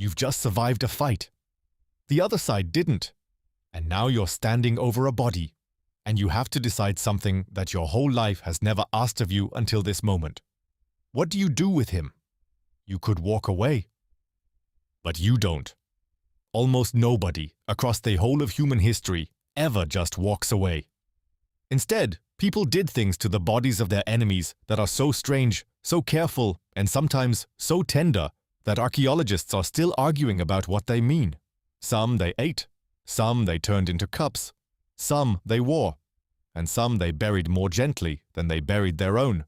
You've just survived a fight. The other side didn't. And now you're standing over a body, and you have to decide something that your whole life has never asked of you until this moment. What do you do with him? You could walk away. But you don't. Almost nobody, across the whole of human history, ever just walks away. Instead, people did things to the bodies of their enemies that are so strange, so careful, and sometimes so tender that archaeologists are still arguing about what they mean. Some they ate, some they turned into cups, some they wore, and some they buried more gently than they buried their own.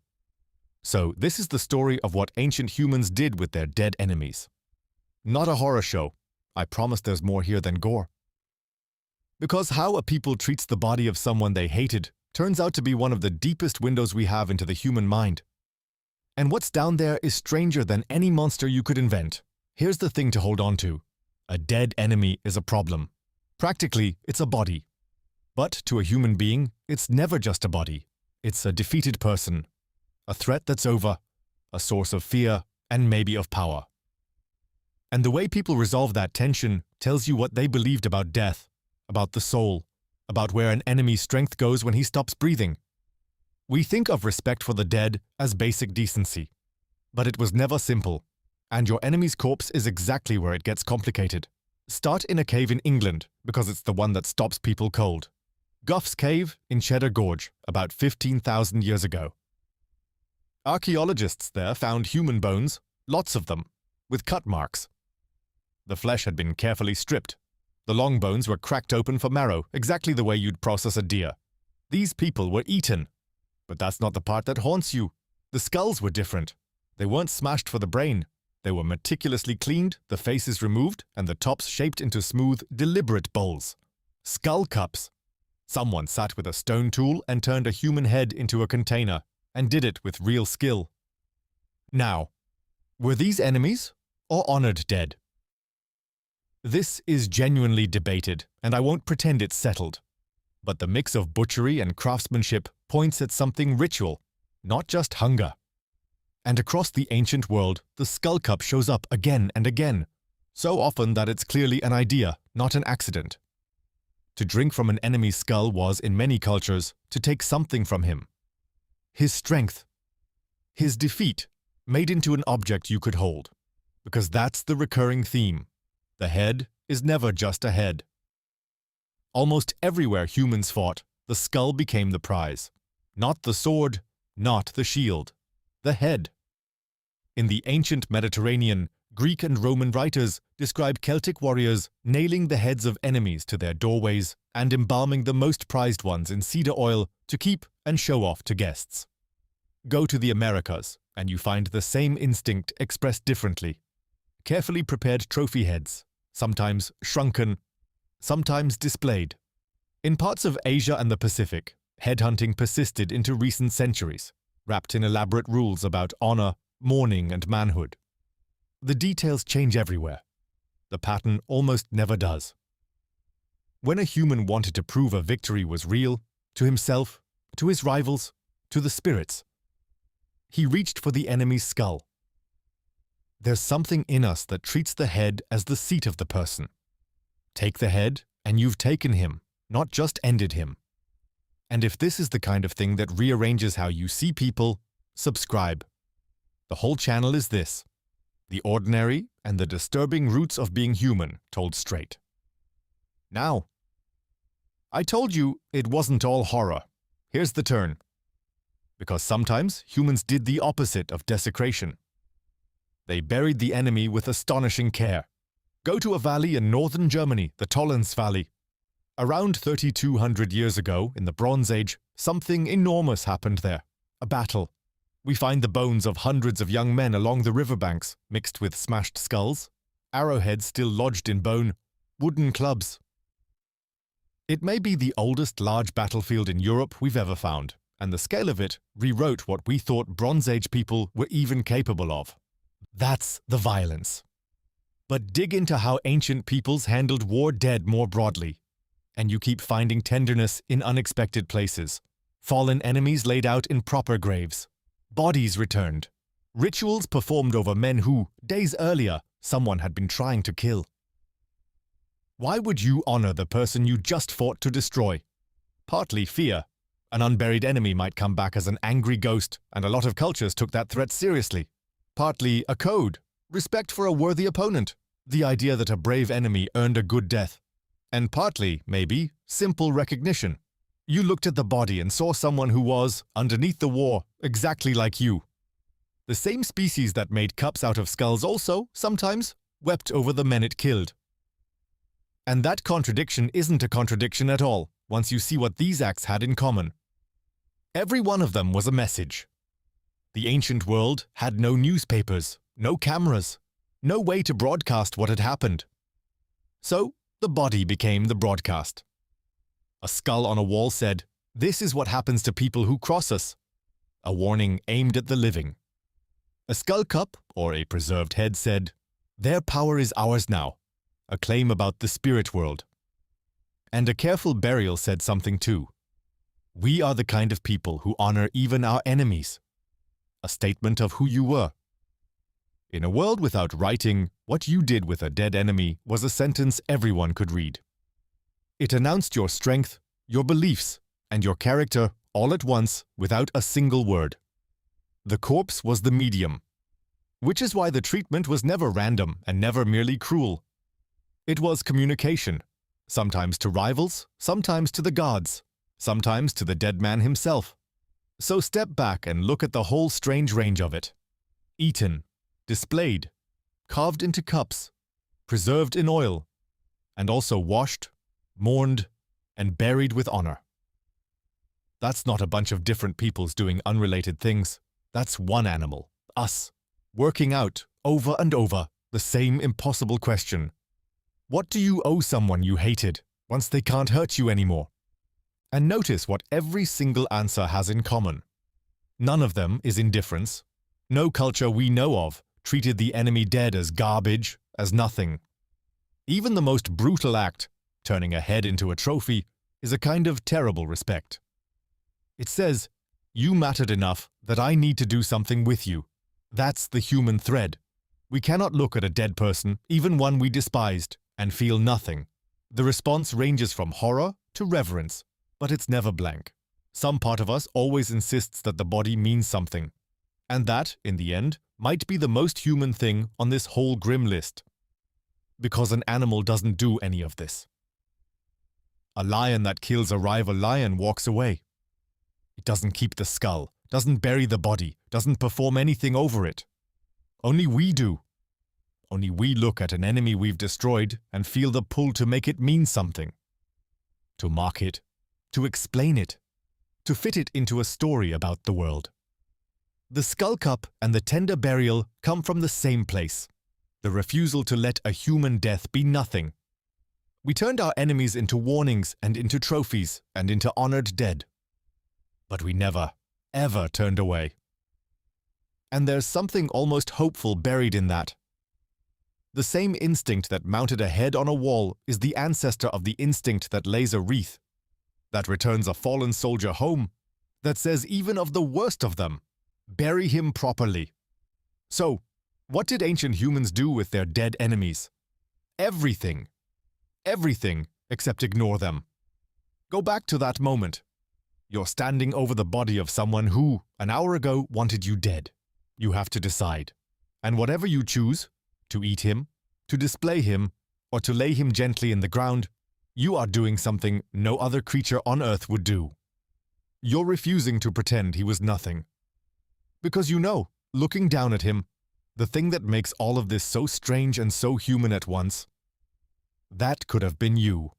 So this is the story of what ancient humans did with their dead enemies. Not a horror show. I promise there's more here than gore. Because how a people treats the body of someone they hated turns out to be one of the deepest windows we have into the human mind. And what's down there is stranger than any monster you could invent. Here's the thing to hold on to. A dead enemy is a problem. Practically, it's a body. But to a human being, it's never just a body. It's a defeated person, a threat that's over, a source of fear, and maybe of power. And the way people resolve that tension tells you what they believed about death, about the soul, about where an enemy's strength goes when he stops breathing. We think of respect for the dead as basic decency. But it was never simple. And your enemy's corpse is exactly where it gets complicated. Start in a cave in England, because it's the one that stops people cold. Gough's cave in Cheddar Gorge, about 15,000 years ago. Archaeologists there found human bones, lots of them, with cut marks. The flesh had been carefully stripped. The long bones were cracked open for marrow, exactly the way you'd process a deer. These people were eaten. But that's not the part that haunts you. The skulls were different. They weren't smashed for the brain. They were meticulously cleaned, the faces removed, and the tops shaped into smooth, deliberate bowls. Skull cups. Someone sat with a stone tool and turned a human head into a container, and did it with real skill. Now, were these enemies or honored dead? This is genuinely debated, and I won't pretend it's settled. But the mix of butchery and craftsmanship points at something ritual, not just hunger. And across the ancient world, the skull cup shows up again and again, so often that it's clearly an idea, not an accident. To drink from an enemy's skull was, in many cultures, to take something from him. His strength, his defeat, made into an object you could hold. Because that's the recurring theme. The head is never just a head. Almost everywhere humans fought, the skull became the prize. Not the sword, not the shield. The head. In the ancient Mediterranean, Greek and Roman writers describe Celtic warriors nailing the heads of enemies to their doorways and embalming the most prized ones in cedar oil to keep and show off to guests. Go to the Americas, and you find the same instinct expressed differently. Carefully prepared trophy heads, sometimes shrunken, sometimes displayed. In parts of Asia and the Pacific, headhunting persisted into recent centuries, wrapped in elaborate rules about honor, mourning, and manhood. The details change everywhere. The pattern almost never does. When a human wanted to prove a victory was real, to himself, to his rivals, to the spirits, he reached for the enemy's skull. There's something in us that treats the head as the seat of the person. Take the head, and you've taken him, not just ended him. And if this is the kind of thing that rearranges how you see people, subscribe. The whole channel is this: the ordinary and the disturbing roots of being human told straight. Now, I told you it wasn't all horror. Here's the turn. Because sometimes humans did the opposite of desecration. They buried the enemy with astonishing care. Go to a valley in northern Germany, the Tollense Valley. Around 3,200 years ago, in the Bronze Age, something enormous happened there. A battle. We find the bones of hundreds of young men along the riverbanks, mixed with smashed skulls, arrowheads still lodged in bone, wooden clubs. It may be the oldest large battlefield in Europe we've ever found, and the scale of it rewrote what we thought Bronze Age people were even capable of. That's the violence. But dig into how ancient peoples handled war dead more broadly, and you keep finding tenderness in unexpected places. Fallen enemies laid out in proper graves. Bodies returned. Rituals performed over men who, days earlier, someone had been trying to kill. Why would you honor the person you just fought to destroy? Partly fear. An unburied enemy might come back as an angry ghost, and a lot of cultures took that threat seriously. Partly a code, respect for a worthy opponent, the idea that a brave enemy earned a good death. And partly, maybe, simple recognition. You looked at the body and saw someone who was, underneath the war, exactly like you. The same species that made cups out of skulls also, sometimes, wept over the men it killed. And that contradiction isn't a contradiction at all, once you see what these acts had in common. Every one of them was a message. The ancient world had no newspapers, no cameras, no way to broadcast what had happened. So, the body became the broadcast. A skull on a wall said, "This is what happens to people who cross us." A warning aimed at the living. A skull cup, or a preserved head, said, "Their power is ours now," a claim about the spirit world. And a careful burial said something too. "We are the kind of people who honor even our enemies," a statement of who you were. In a world without writing, what you did with a dead enemy was a sentence everyone could read. It announced your strength, your beliefs, and your character all at once without a single word. The corpse was the medium, which is why the treatment was never random and never merely cruel. It was communication, sometimes to rivals, sometimes to the gods, sometimes to the dead man himself. So step back and look at the whole strange range of it. Eaten, displayed, carved into cups, preserved in oil, and also washed, mourned, and buried with honor. That's not a bunch of different peoples doing unrelated things. That's one animal, us, working out, over and over, the same impossible question. What do you owe someone you hated once they can't hurt you anymore? And notice what every single answer has in common. None of them is indifference. No culture we know of treated the enemy dead as garbage, as nothing. Even the most brutal act, turning a head into a trophy, is a kind of terrible respect. It says, "You mattered enough that I need to do something with you." That's the human thread. We cannot look at a dead person, even one we despised, and feel nothing. The response ranges from horror to reverence, but it's never blank. Some part of us always insists that the body means something. And that, in the end, might be the most human thing on this whole grim list. Because an animal doesn't do any of this. A lion that kills a rival lion walks away. It doesn't keep the skull, doesn't bury the body, doesn't perform anything over it. Only we do. Only we look at an enemy we've destroyed and feel the pull to make it mean something. To mark it, to explain it, to fit it into a story about the world. The skull cup and the tender burial come from the same place. The refusal to let a human death be nothing. We turned our enemies into warnings and into trophies and into honored dead. But we never, ever turned away. And there's something almost hopeful buried in that. The same instinct that mounted a head on a wall is the ancestor of the instinct that lays a wreath, that returns a fallen soldier home, that says even of the worst of them, bury him properly. So, what did ancient humans do with their dead enemies? Everything. Everything except ignore them. Go back to that moment. You're standing over the body of someone who, an hour ago, wanted you dead. You have to decide. And whatever you choose, to eat him, to display him, or to lay him gently in the ground, you are doing something no other creature on earth would do. You're refusing to pretend he was nothing. Because you know, looking down at him, the thing that makes all of this so strange and so human at once, that could have been you.